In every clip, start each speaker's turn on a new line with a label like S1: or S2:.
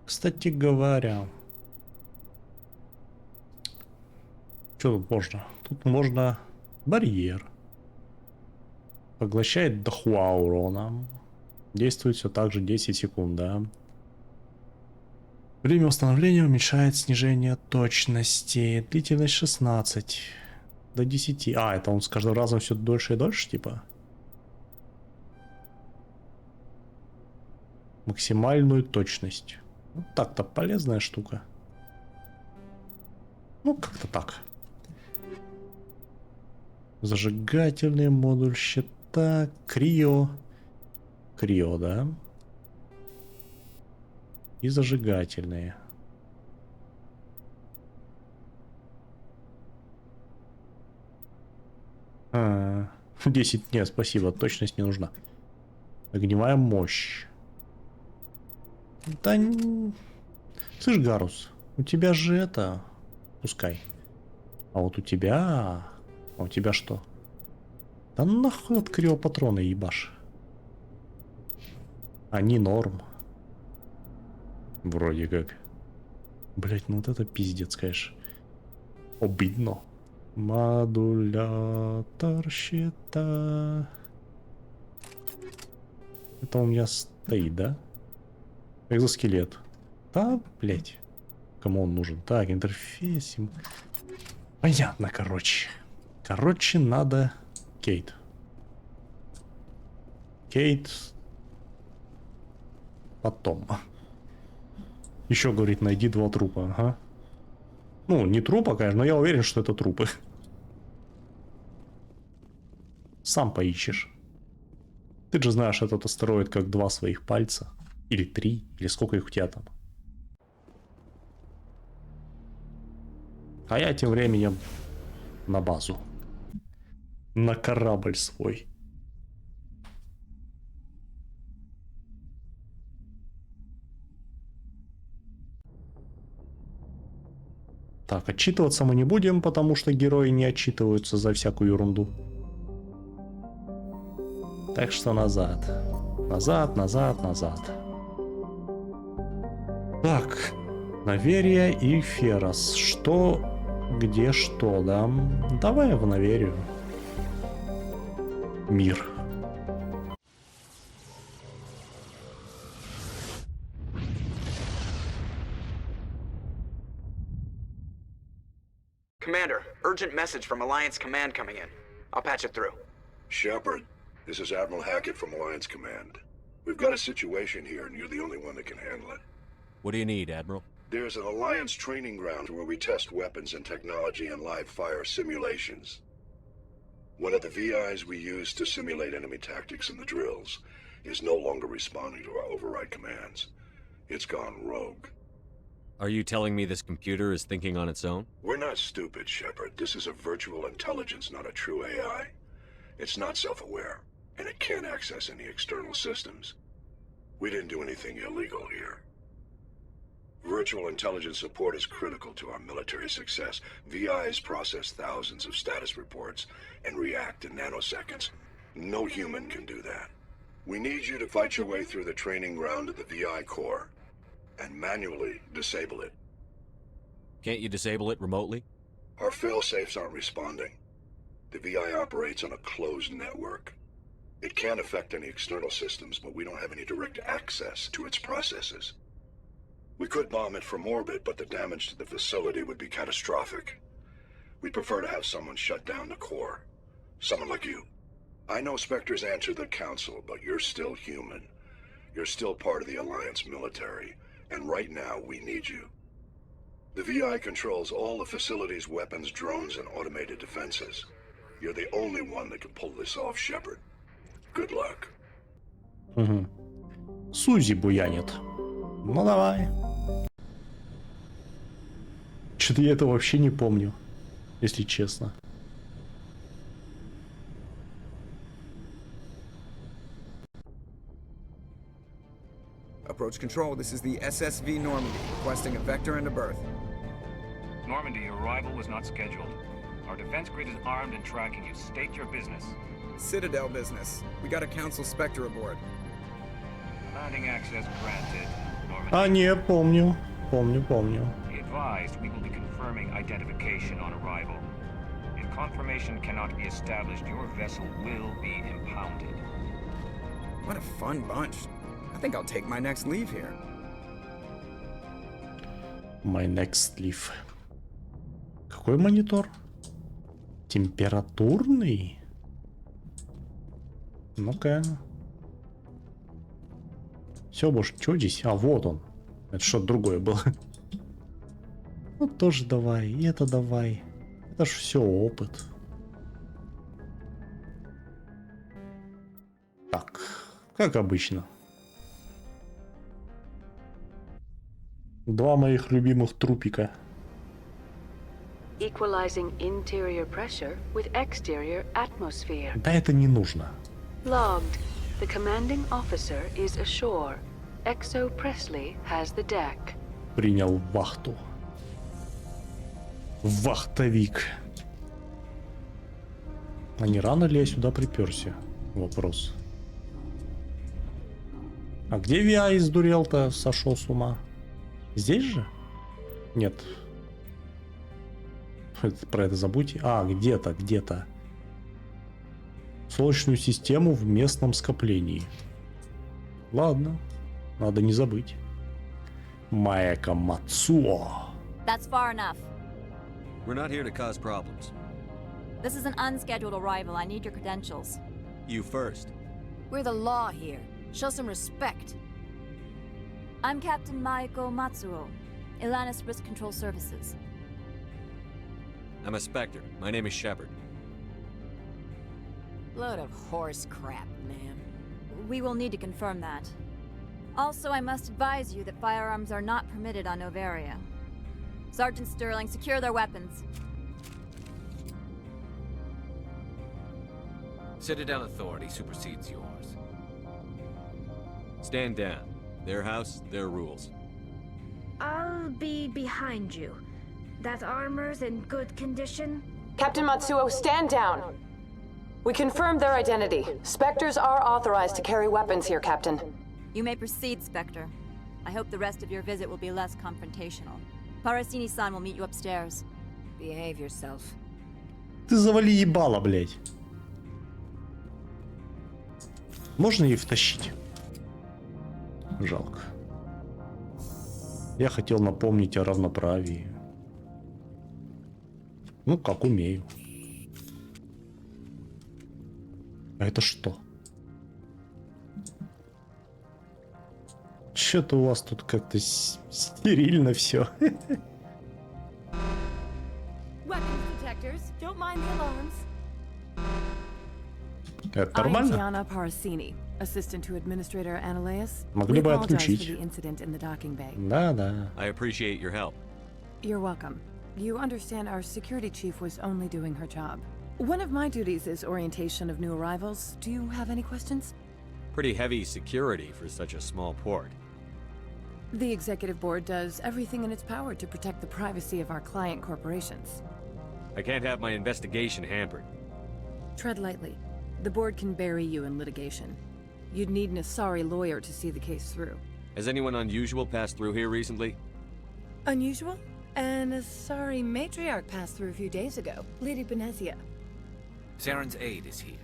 S1: Кстати говоря, что тут можно? Тут можно барьер. Поглощает до хуа урона. Действует все так же 10 секунд, да. Время установления уменьшает снижение точности. Длительность 16 до 10. А, это он с каждым разом все дольше и дольше, типа? Максимальную точность. Вот так-то полезная штука. Ну, как-то так. Зажигательный модуль щита. Крио. Крио, да? И зажигательные. 10. Нет, спасибо. Точность не нужна. Огневая мощь. Да... Слышь, Гарус, у тебя же это... Пускай. А вот у тебя... А у тебя что? Да нахуй от криопатрона ебашь. Они норм. Вроде как. Блять, ну вот это пиздец, конечно. Обидно. Модулятор щита. Это у меня стоит, да? Экзоскелет. Да, блять. Кому он нужен? Так, интерфейс. Понятно, короче. Короче, надо... Кейт. Кейт. Потом. Еще, говорит, найди 2 трупа. Ага. Ну, не трупа, конечно, но я уверен, что это трупы. Сам поищешь. Ты же знаешь этот астероид как 2 своих пальца. Или 3, или сколько их у тебя там. А я тем временем на базу. На корабль свой. Так, отчитываться мы не будем, потому что герои не отчитываются за всякую ерунду. Так что назад. Назад, назад, назад. Так. Наверия и Ферос. Что, где, что, да? Давай в Наверию. Мир.
S2: Commander, urgent message from Alliance Command coming in. I'll patch it through.
S3: Shepard, this is Admiral Hackett from Alliance Command. We've got a situation here, and you're the only one that can handle it.
S4: What do you need, Admiral?
S3: There's an Alliance training ground where we test weapons and technology in live fire simulations. One of the VIs we use to simulate enemy tactics in the drills is no longer responding to our override commands. It's gone rogue.
S4: Are you telling me this computer is thinking on its own?
S3: We're not stupid, Shepard. This is a virtual intelligence, not a true AI. It's not self-aware, and it can't access any external systems. We didn't do anything illegal here. Virtual intelligence support is critical to our military success. VIs process thousands of status reports and react in nanoseconds. No human can do that. We need you to fight your way through the training ground of the VI core and manually disable it.
S4: Can't you disable it remotely?
S3: Our fail-safes aren't responding. The VI operates on a closed network. It can't affect any external systems, but we don't have any direct access to its processes. We could bomb it from orbit, but the damage to the facility would be catastrophic. We'd prefer to have someone shut down the core. Someone like you. I know Spectres answer the Council, but you're still human. You're still part of the Alliance military, and right now we need you. The VI controls all the facility's weapons, drones, and automated defenses. You're the only one that can pull this off, Shepard. Good luck.
S1: Сузи буянит. Ну давай. Что-то я это вообще не помню, если честно.
S5: Approach control, this is the SSV Normandy, requesting a vector and a berth.
S6: Normandy, your arrival was not scheduled. Our defense grid is armed and tracking you. State your business.
S5: Citadel business. We got a Council Spectre aboard.
S6: Landing access granted. Normandy.
S1: А, не, помню. Помню.
S6: Be advised, we will be confirming identification on arrival. If confirmation cannot be established, your vessel will be impounded.
S5: What a fun bunch. I think I'll take my next leave here.
S1: My next leaf. Какой монитор? Температурный? Ну-ка. Все, больше, что здесь? А, вот он. Это что-то другое было. Ну, тоже давай, и это давай. Это ж все опыт. Так, как обычно. Два моих любимых трупика.
S7: Equalizing interior pressure with exterior atmosphere.
S1: Да это не нужно.
S7: Logged. The commanding officer is ashore. Exo Presley has the deck.
S1: Принял вахту. Вахтовик. А не рано ли я сюда приперся? Вопрос. А где VI издурел-то, сошел с ума? Здесь же? Нет. Про это забудьте. А, где-то. Солнечную систему в местном скоплении. Ладно. Надо не забыть. Маэка Мацуо.
S8: That's far enough.
S4: We're not here to cause problems.
S8: This is an unscheduled arrival. I need your credentials.
S4: You first.
S9: We're the law here. Show some respect.
S8: I'm Captain Maiko Matsuo, Ilanis Risk Control Services.
S4: I'm a Spectre. My name is Shepard.
S9: Load of horse crap, man.
S8: We will need to confirm that. Also, I must advise you that firearms are not permitted on Novaria. Sergeant Sterling, secure their weapons.
S10: Citadel authority supersedes yours.
S4: Stand down. Their house, their rules.
S11: I'll be behind you. That armor's in good condition?
S12: Captain Matsuo, stand down. We confirmed their identity. Spectres are authorized to carry weapons here, Captain.
S8: You may proceed, Spectre. I hope the rest of your visit will be less confrontational. Parasini-san will meet you upstairs.
S9: Behave yourself.
S1: Ты завали ебало, блядь. Можно ей втащить? Жалко. Я хотел напомнить о равноправии. Ну, как умею. А это что? Что-то у вас тут как-то стерильно все. Это нормально? Могли бы отключить. Да.
S4: I appreciate your help.
S13: You're welcome. You understand our security chief was only doing her job. One of my duties is orientation of new arrivals. Do you have any questions?
S4: Pretty heavy security for such a small port.
S13: The executive board does everything in its power to protect the privacy of our client corporations.
S4: I can't have my investigation hampered.
S13: Tread lightly. The board can bury you in litigation. You'd need an Asari lawyer to see the case through.
S4: Has anyone unusual passed through here recently?
S13: Unusual? An Asari matriarch passed through a few days ago. Lady Benezia.
S10: Saren's aide is here.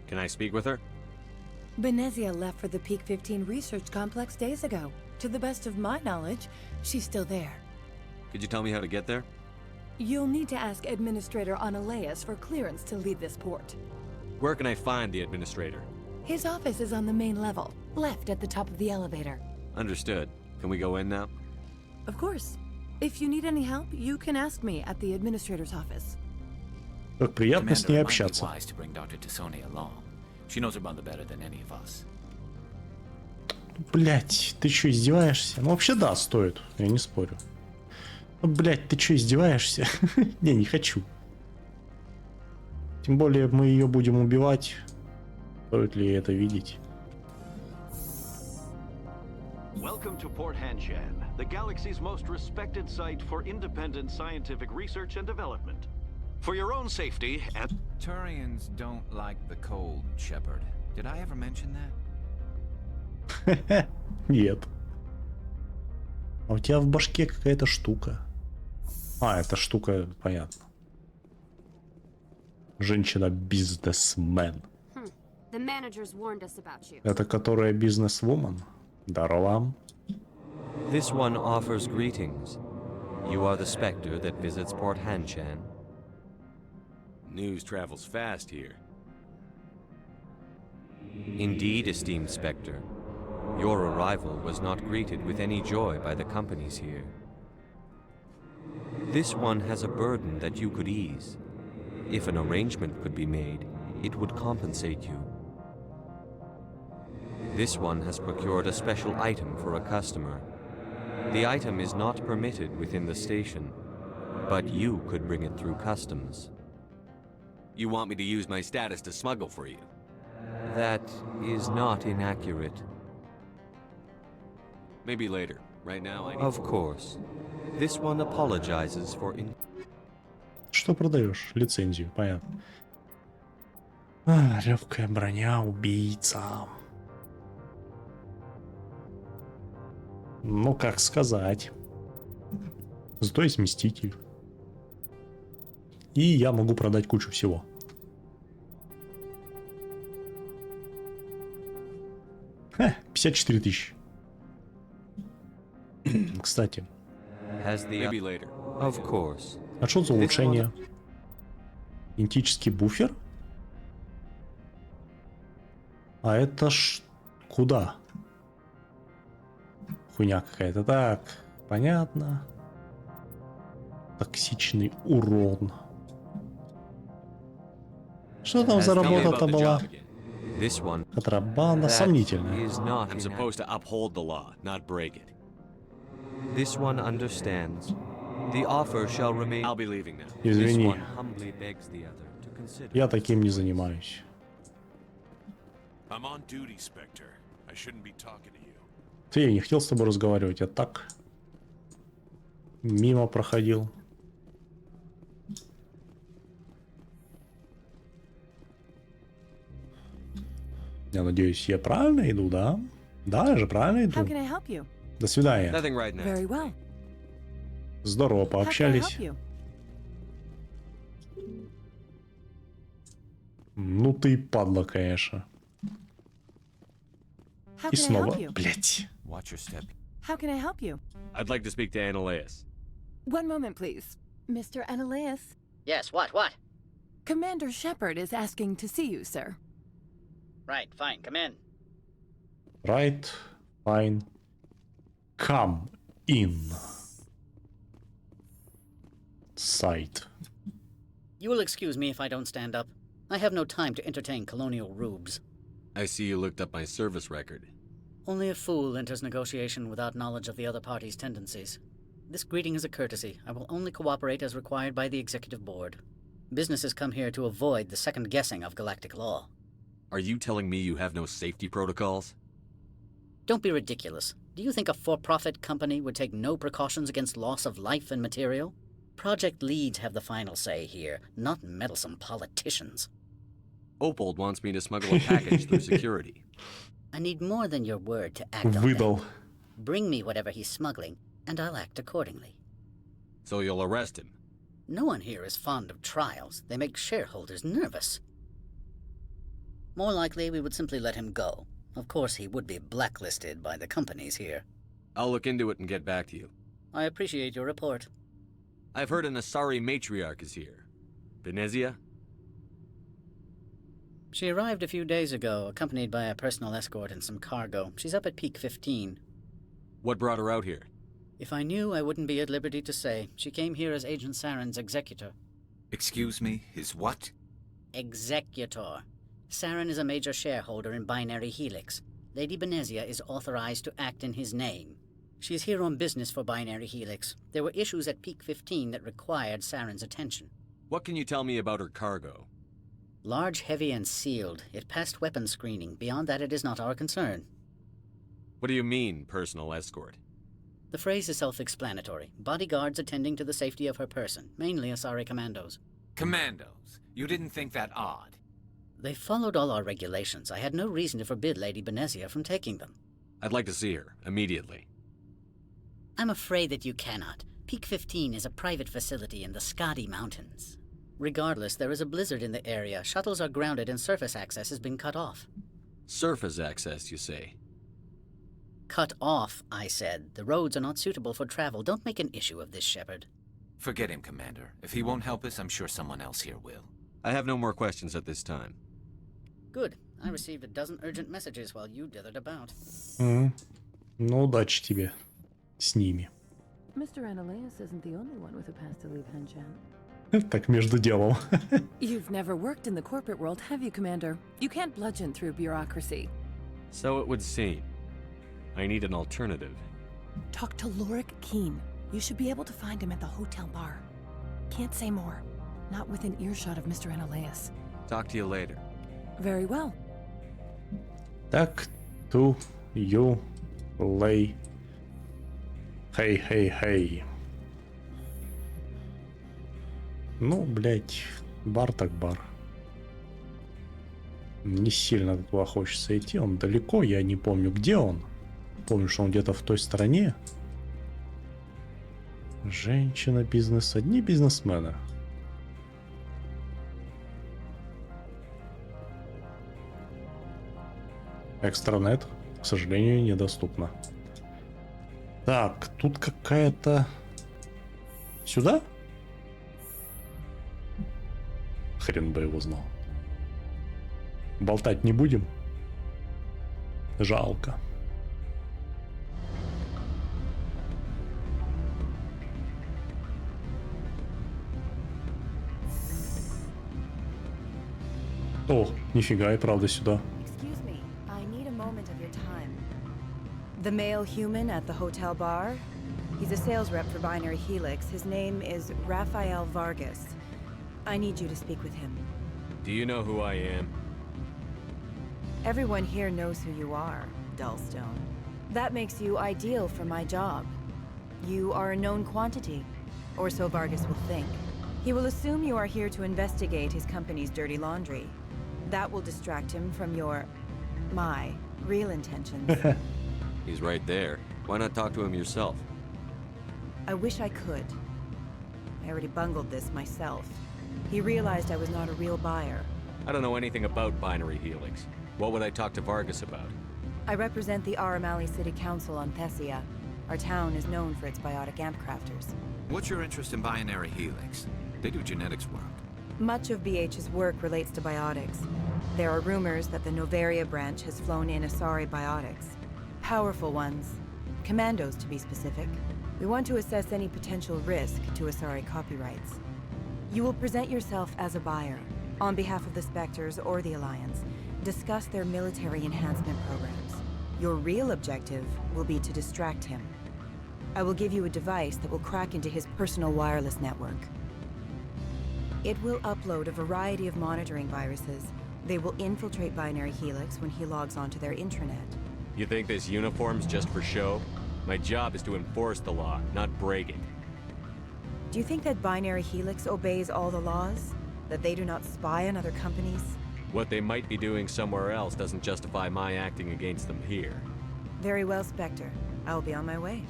S4: Can I speak with her?
S13: Benezia left for the Peak 15 research complex days ago. To the best of my knowledge, she's still there.
S4: Could you tell me how to get there?
S13: You'll need to ask Administrator Analeas for clearance to leave this port.
S4: Where can I find the administrator?
S13: His office is on the main level, left at the top of the elevator.
S4: Understood. Can we go in now?
S13: Of course. If you need any help, you can ask me at the administrator's office.
S1: Как приятно с ней общаться.
S10: Wise to bring Dr. Tassoni along. She knows her mother better than any of us.
S1: Блять, ты что, издеваешься? Ну вообще да, стоит, я не спорю. Ну, блять, ты что, издеваешься? Не, не хочу. Тем более мы ее будем убивать. Стоит ли это видеть?
S14: Welcome to Port Hanshan, the galaxy's most respected site for independent scientific research and development. For your own safety and...
S10: Turians don't like the cold, Shepard. Did I ever mention that?
S1: Нет. А у тебя в башке какая-то штука. А, эта штука, понятно. Женщина-бизнесмен.
S15: The managers warned us about you.
S1: Это которая бизнес-вумен? Здорово.
S4: This one offers greetings. You are the specter that visits Port Hanshan.
S16: News travels fast here.
S4: Indeed, esteemed specter. Your arrival was not greeted with any joy by the companies here. This one has a burden that you could ease. If an arrangement could be made, it would compensate you. This one has procured a special item for a customer. The item is not permitted within the station, but you could bring it through customs.
S16: You want me to use my status to smuggle for you?
S4: That is not inaccurate.
S16: Maybe later. Right now, I need...
S4: Of course. This one apologizes for...
S1: Что продаешь? Лицензию, понятно. Легкая броня, убийца. Ну, как сказать. Зато есть Мститель. И я могу продать кучу всего. Ха, 54 тысячи. Кстати.
S16: Maybe later.
S4: Of course.
S1: А что за улучшение? Интический буфер? А это ж... Куда? Хуйня какая-то. Так, понятно. Токсичный урон. Что там за работа-то была? Контрабанда сомнительная.
S16: I'm supposed to uphold the law, not break it.
S4: This one understands. The offer shall remain.
S16: I'll be leaving now.
S1: Извини.
S4: This one humbly begs the other to consider.
S1: Я таким не занимаюсь.
S17: I'm on duty, Spectre. I shouldn't be talking to you.
S1: Ты, я не хотел с тобой разговаривать, я так мимо проходил. Я надеюсь, я правильно иду, да? Да, я же правильно иду.
S13: How can I help you?
S1: До свидания.
S16: Nothing right now.
S13: Very well.
S1: Здорово
S13: How can I
S1: пообщались.
S13: help you?
S1: Ну ты падла, конечно.
S13: How
S1: И
S13: can I
S1: снова,
S13: help you?
S1: блять.
S10: Watch your step.
S13: How can I help you?
S16: I'd like to speak to Annaleus.
S13: One moment, please. Mr. Annaleus.
S18: Yes, what?
S13: Commander Shepard is asking to see you, sir.
S18: Right, fine, come in.
S1: Right, fine. Come in. Sight.
S18: You will excuse me if I don't stand up. I have no time to entertain colonial rubes.
S16: I see you looked up my service record.
S18: Only a fool enters negotiation without knowledge of the other party's tendencies. This greeting is a courtesy. I will only cooperate as required by the Executive Board. Businesses come here to avoid the second guessing of galactic law.
S16: Are you telling me you have no safety protocols?
S18: Don't be ridiculous. Do you think a for-profit company would take no precautions against loss of life and material? Project leads have the final say here, not meddlesome politicians.
S16: Opold wants me to smuggle a package through security.
S18: I need more than your word to act on
S1: Выдал.
S18: that. Bring me whatever he's smuggling, and I'll act accordingly.
S16: So you'll arrest him?
S18: No one here is fond of trials. They make shareholders nervous. More likely, we would simply let him go. Of course, he would be blacklisted by the companies here.
S16: I'll look into it and get back to you.
S18: I appreciate your report.
S16: I've heard an Asari matriarch is here. Venezia?
S18: She arrived a few days ago, accompanied by a personal escort and some cargo. She's up at Peak 15.
S16: What brought her out here?
S18: If I knew, I wouldn't be at liberty to say. She came here as Agent Saren's executor.
S10: Excuse me, his what?
S18: Executor. Saren is a major shareholder in Binary Helix. Lady Venezia is authorized to act in his name. She's here on business for Binary Helix. There were issues at Peak 15 that required Saren's attention.
S16: What can you tell me about her cargo?
S18: Large, heavy, and sealed. It passed weapons screening. Beyond that, it is not our concern.
S16: What do you mean, personal escort?
S18: The phrase is self-explanatory. Bodyguards attending to the safety of her person, mainly Asari commandos.
S10: Commandos? You didn't think that odd?
S18: They followed all our regulations. I had no reason to forbid Lady Venezia from taking them.
S16: I'd like to see her, immediately.
S18: I'm afraid that you cannot. Peak 15 is a private facility in the Scotty Mountains. Regardless, there is a blizzard in the area. Shuttles are grounded and surface access has been cut off.
S16: Surface access, you say?
S18: Cut off, I said. The roads are not suitable for travel. Don't make an issue of this, Shepard.
S10: Forget him, Commander. If he won't help us, I'm sure someone else here will.
S16: I have no more questions at this time.
S18: Good. I received a dozen urgent messages while you dithered about.
S1: Ну, удачи тебе с ними.
S13: Mr. Analeas isn't the only one with a pass to leave Henshan.
S1: Так, между делом.
S13: You've never worked in the corporate world, have you, Commander? You can't bludgeon through bureaucracy.
S16: So it would seem. I need an alternative.
S13: Talk to Lorik Keen. You should be able to find him at the hotel bar. Can't say more. Not within earshot of Mr. Analeas.
S16: Talk to you later.
S13: Very well.
S1: Так, to you lay. Hey, hey, hey. Ну, блять, бар так бар. Не сильно туда хочется идти, он далеко, я не помню, где он. Помню, что он где-то в той стороне. Женщина, бизнес, одни бизнесмены. Экстранет, к сожалению, недоступно. Так, тут какая-то... Сюда? Хрен бы его знал. Болтать не будем? Жалко. О, нифига, и правда сюда.
S19: Excuse me, I need a moment of your time. The male human at the hotel bar? He's a sales rep for Binary Helix. His name is Rafael Vargas. I need you to speak with him.
S16: Do you know who I am?
S19: Everyone here knows who you are, Dullstone. That makes you ideal for my job. You are a known quantity, or so Vargas will think. He will assume you are here to investigate his company's dirty laundry. That will distract him from my real intentions.
S16: He's right there. Why not talk to him yourself?
S19: I wish I could. I already bungled this myself. He realized I was not a real buyer.
S16: I don't know anything about Binary Helix. What would I talk to Vargas about?
S19: I represent the Aramali City Council on Thessia. Our town is known for its biotic amp crafters.
S10: What's your interest in Binary Helix? They do genetics work.
S19: Much of BH's work relates to biotics. There are rumors that the Novaria branch has flown in Asari biotics. Powerful ones. Commandos, to be specific. We want to assess any potential risk to Asari copyrights. You will present yourself as a buyer, on behalf of the Spectres or the Alliance. Discuss their military enhancement programs. Your real objective will be to distract him. I will give you a device that will crack into his personal wireless network. It will upload a variety of monitoring viruses. They will infiltrate Binary Helix when he logs onto their intranet.
S16: You think this uniform's just for show? My job is to enforce the law, not break it.
S19: Do you think that Binary Helix obeys all the laws? That they do not spy on other companies?
S16: What they might be doing somewhere else doesn't justify my acting against them here.
S19: Very well, Spectre. I will be on my way.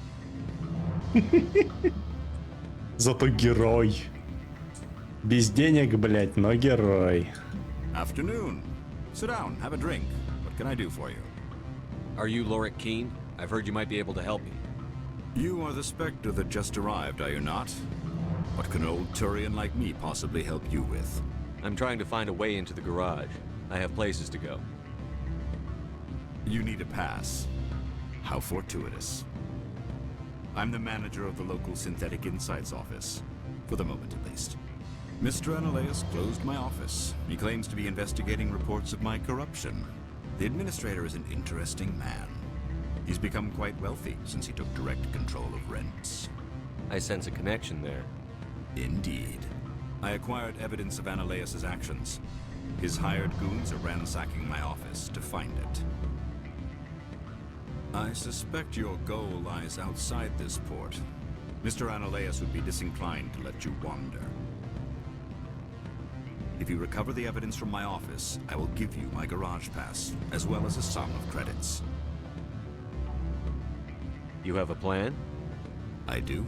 S1: Зато герой. Без денег, блять, но герой.
S20: Afternoon. Sit down, have a drink. What can I do for you?
S16: Are you Lorik Keen? I've heard you might be able to help me.
S20: You are the Spectre that just arrived, are you not? What can an old Turian like me possibly help you with?
S16: I'm trying to find a way into the garage. I have places to go.
S20: You need a pass. How fortuitous. I'm the manager of the local Synthetic Insights office. For the moment, at least. Mr. Analeas closed my office. He claims to be investigating reports of my corruption. The administrator is an interesting man. He's become quite wealthy since he took direct control of rents.
S16: I sense a connection there.
S20: Indeed. I acquired evidence of Analeas' actions. His hired goons are ransacking my office to find it. I suspect your goal lies outside this port. Mr. Analeas would be disinclined to let you wander. If you recover the evidence from my office, I will give you my garage pass, as well as a sum of credits.
S16: You have a plan?
S20: I do.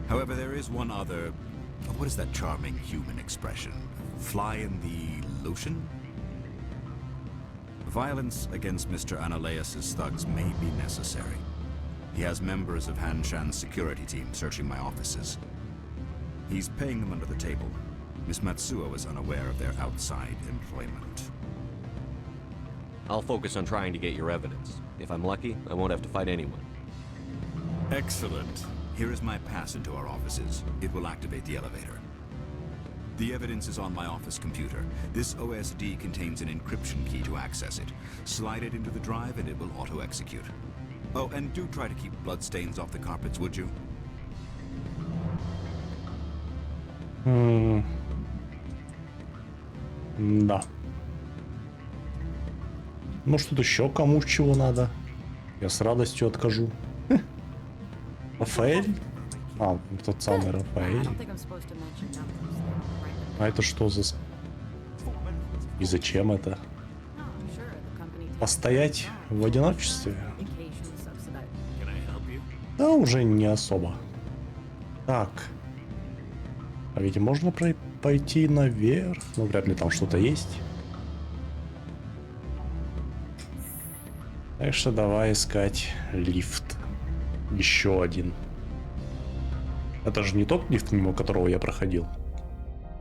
S20: However, there is one other... What is that charming human expression? Fly in the lotion? Violence against Mr. Analeas' thugs may be necessary. He has members of Han Shan's security team searching my offices. He's paying them under the table. Miss Matsuo is unaware of their outside employment.
S16: I'll focus on trying to get your evidence. If I'm lucky, I won't have to fight anyone.
S20: Excellent. Here is my pass into our offices. It will activate the elevator. The evidence is on my office computer. This OSD contains an encryption key to access it. Slide it into the drive and it will auto-execute. Oh, and do try to keep bloodstains off the carpets, would you?
S1: Да. Может, тут еще кому чего надо? Я с радостью откажу. Рафаэль? А, тот самый Рафаэль. А это что за... И зачем это? Постоять в одиночестве? Да, уже не особо. Так. А ведь можно пойти наверх? Ну, вряд ли там что-то есть. Так что давай искать лифт. Еще один. Это же не тот лифт, мимо которого я проходил.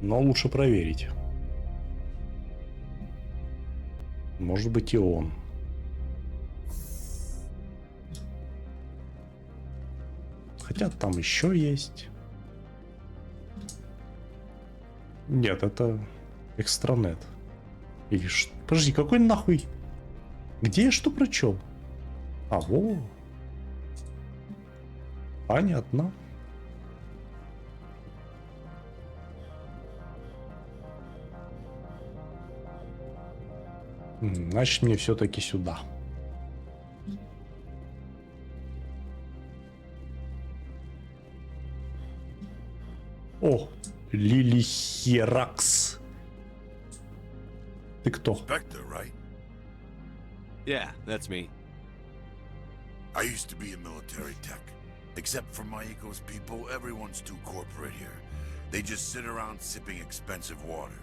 S1: Но лучше проверить. Может быть и он. Хотя там еще есть. Нет, это экстранет. Или что? Подожди, какой нахуй? Где я что прочел? А, во. Понятно. Значит, мне все-таки сюда. О, Лилихеракс. Ты кто?
S17: Spectre, right?
S16: Yeah, that's me.
S17: I used to be a military tech. Except for Maiko's people, everyone's too corporate here. They just sit around sipping expensive water.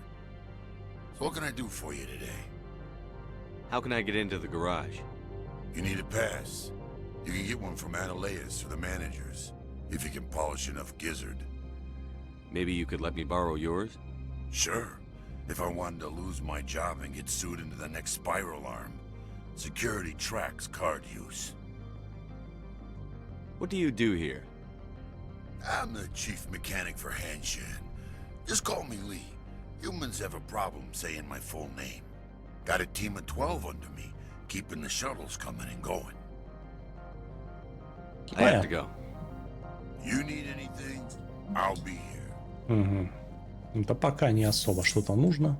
S17: So what can I do for you today?
S16: How can I get into the garage?
S17: You need a pass. You can get one from Analeas or the managers, if you can polish enough gizzard.
S16: Maybe you could let me borrow yours?
S17: Sure. If I wanted to lose my job and get sued into the next spiral arm. Security tracks card use.
S16: What do you do here?
S17: I'm the chief mechanic for Han Shan. Just call me Lee. Humans have a problem saying my full name. Got a team of 12 under me, keeping the shuttles coming and going.
S16: I have to go.
S17: You need anything, I'll be here.
S1: Угу. Да пока не особо что-то нужно.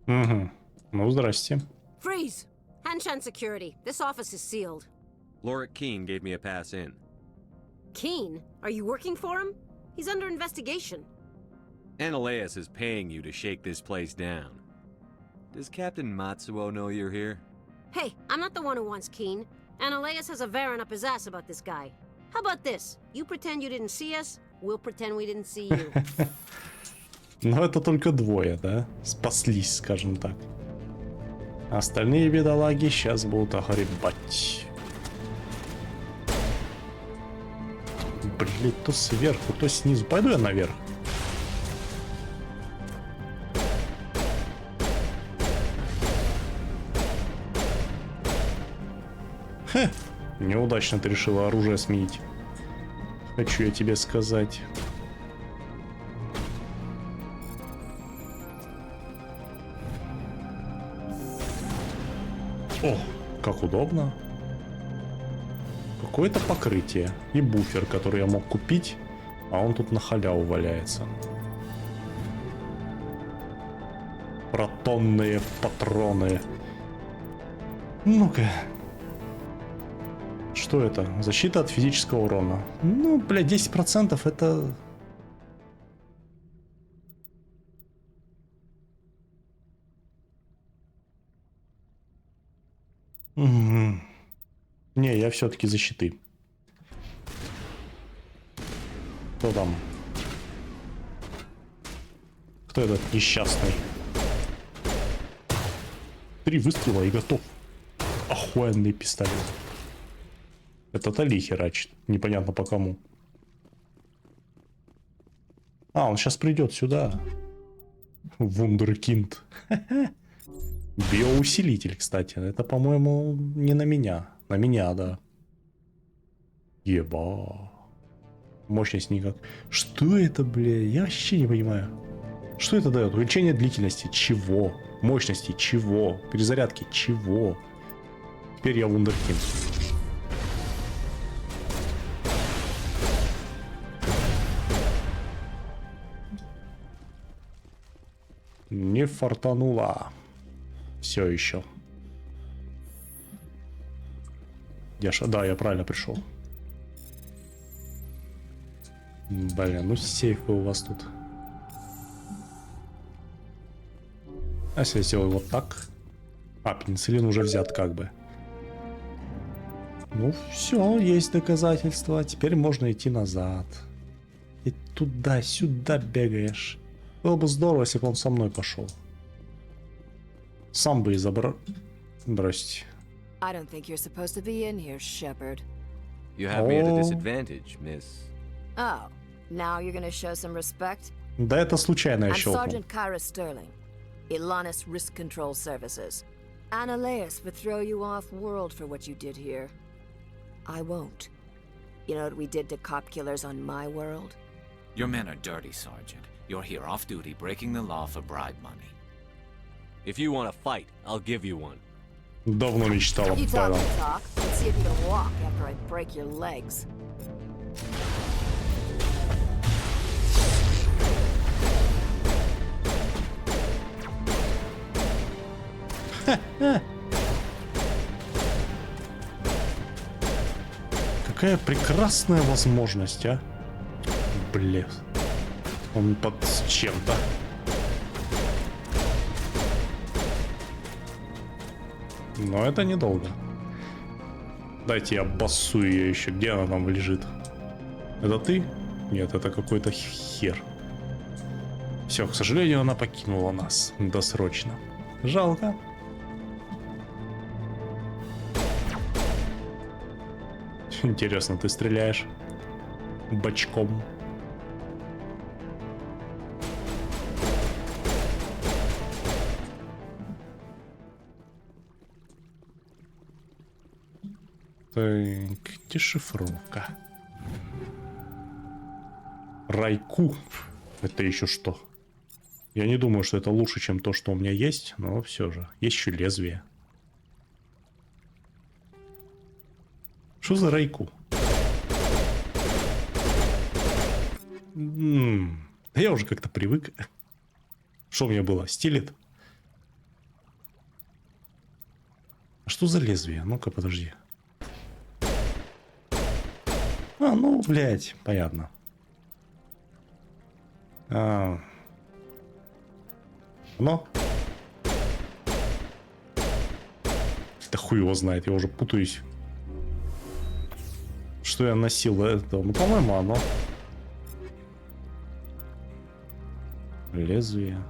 S1: Угу. Ну, здрасте.
S15: Freeze! Hanshan Security. This office is sealed.
S16: Lorik Keene gave me a pass in.
S15: Keene? Are you working for him? He's under investigation.
S16: Analeas is paying you to shake this place down. Does Captain Matsuo know you're here?
S15: Hey, I'm not the one who wants Keene. Analeas has a Varen up his ass about this guy. How about this? You pretend you didn't see us, we'll pretend we didn't see you.
S1: Но это только двое, да? Спаслись, скажем так. Остальные бедолаги сейчас будут огребать. Блин, то сверху, то снизу. Пойду я наверх. Хе, неудачно ты решила оружие сменить. Хочу я тебе сказать. О, как удобно. Какое-то покрытие и буфер, который я мог купить, а он тут на халяву валяется. Протонные патроны. Ну-ка. Что это? Защита от физического урона. Ну, бля, 10% это... Угу. Не, я все-таки защиты. Кто там? Кто этот несчастный? 3 выстрела и готов. Охуенный пистолет. Это Али херачит. Непонятно по кому. А, он сейчас придет сюда. Вундеркинд. Биоусилитель, кстати. Это, по-моему, не на меня. На меня, да. Еба. Мощность никак. Что это, бля? Я вообще не понимаю. Что это дает? Увеличение длительности. Чего? Мощности. Чего? Перезарядки. Чего? Теперь я вундеркинд. Не фартануло. Все еще. Да, я правильно пришел. Блин, ну сейфы у вас тут. А если я сделаю вот так? А, пенициллин уже взят как бы. Ну все, есть доказательства. Теперь можно идти назад. И туда-сюда бегаешь. Было бы здорово, если бы он со мной пошел. Сам бы и забрал. Здрасте.
S9: I don't think you're supposed to be in here, Shepard.
S16: You have me at a disadvantage, miss.
S9: Oh, now you're gonna show some respect?
S1: Да это случайно я
S9: I'm
S1: щелкнул.
S9: Sergeant Kyra Sterling, Ilanis Risk Control Services. Annaleus would throw you off world for what you did here. I won't. You know what we did to cop killers on my world?
S10: Your men are dirty, Sergeant. You're here off duty, breaking the law for bribe money.
S16: If you want to fight, I'll give you one.
S1: Давно мечтал об
S9: You talk
S1: этом.
S9: the talk, let's see if you can walk after I break your legs.
S1: Какая прекрасная возможность, а? Блин. Он под чем-то. Но это недолго. Дайте я обоссую ее еще. Где она там лежит? Это ты? Нет, это какой-то хер. Все, к сожалению, она покинула нас досрочно. Жалко. Интересно, ты стреляешь бочком? Так, дешифровка. Райку. Это еще что? Я не думаю, что это лучше, чем то, что у меня есть, но все же. Есть еще лезвие. Что за райку? Я уже как-то привык. Что у меня было? Стилет? А что за лезвие? Ну-ка, подожди. А, ну, блядь, понятно. Но. Да хуй его знает, я уже путаюсь. Что я носил это? Ну, по-моему, оно. Лезвие.